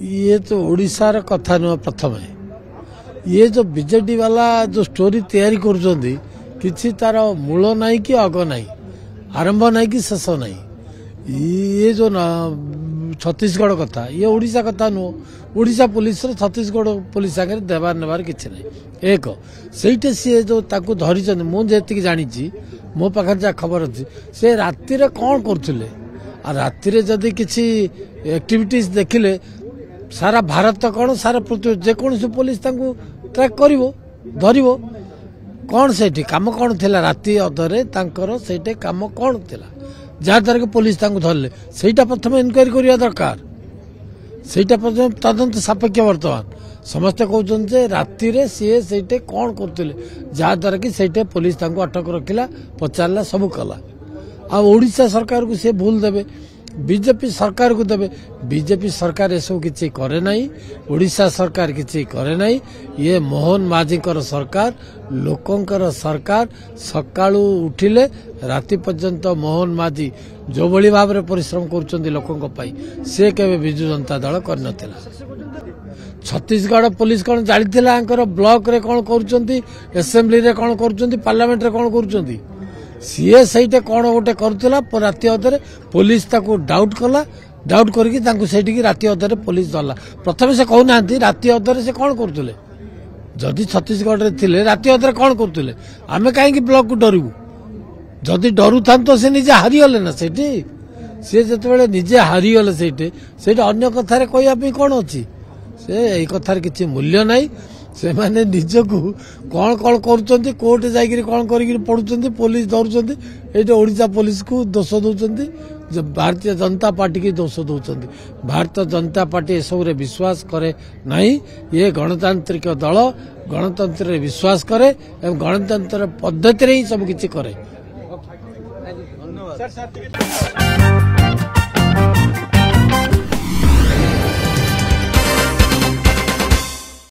ये तो ओडिशार कथा नुह प्रथम ये जो बीजेडी वाला जो स्टोरी तैयारी करुँच किसी तार मूल नाई कि अग नाई आरंभ नाई कि शेष नाई ये जो छत्तीसगढ़ कथा ये ओडिशा कथा नुह ओडिशा पुलिस छत्तीसगढ़ पुलिस आगे देवार नेबार किसी ना एक से सी जो धरी मुझे जानी मो पाखे जहाँ खबर अच्छी से राति कौन करुले आ राति जदि किसी एक्टिविटीज देखिले सारा भारत कौन सारा पृथ्वी जेकोसी पुलिस ट्रैक कर धर कौन से काम कौन थिला राति अधरे से काम कौन थिला जहाँद्वारा कि पुलिस धरले सेटा प्रथम इनक्वारी करने दरकार सेटा प्रथम तदंत सापेक्ष वर्तमान समस्ते कहते राति सी से कौन करते जहाँद्वारा कि सेटे पुलिस अटक रखिला पचारा सब कला आशा सरकार को सी भूल देवे बीजेपी सरकार को देवे बीजेपी सरकार एसबू किसी करे नहीं ओडिशा सरकार किसी करे नहीं ये मोहन माझी सरकार लोकंकर सरकार सकाळू उठिले राति पर्यंत मोहन माझी जो भली भाव में परिश्रम करुछंती लोकंक पई से केबे बिजु जनता दल कर नथिला छत्तीसगढ़ पुलिस कौन जानिथिला ब्लॉक रे कौन करुछंती असेंबली रे कौन करुछंती पार्लियामेंट रे कौन करुछंती सीए सहीटे कौन गोटे करुला राति अधरे पुलिस ताको डाउट कला डाउट करके राति अधरे पुलिस धरला प्रथम से कहना राति अधरे से कौन करुले जदि छत्तीसगढ़ रे थिले राति अधरे कौन करुले आमे कहीं ब्लॉक को डरबू जदि डरू था तो से निजे हारीगले ना सेठी सी जो निजे हारीगले से अन्य कथार कहवाई कौन अच्छी से यही कथार किसी मूल्य नाई से माने निजकू कौन कौन करुँच कोर्ट जाकर कौन कर पढ़ुं पुलिस धरुंच ये ओडिशा पुलिस को दोष दौरान भारतीय जनता पार्टी की दोष दौरान भारतीय जनता पार्टी एसबू विश्वास करे नहीं ये गणतांत्रिक दल गणतंत्र विश्वास करे एवं गणतंत्र पद्धति ही सब किसी करे।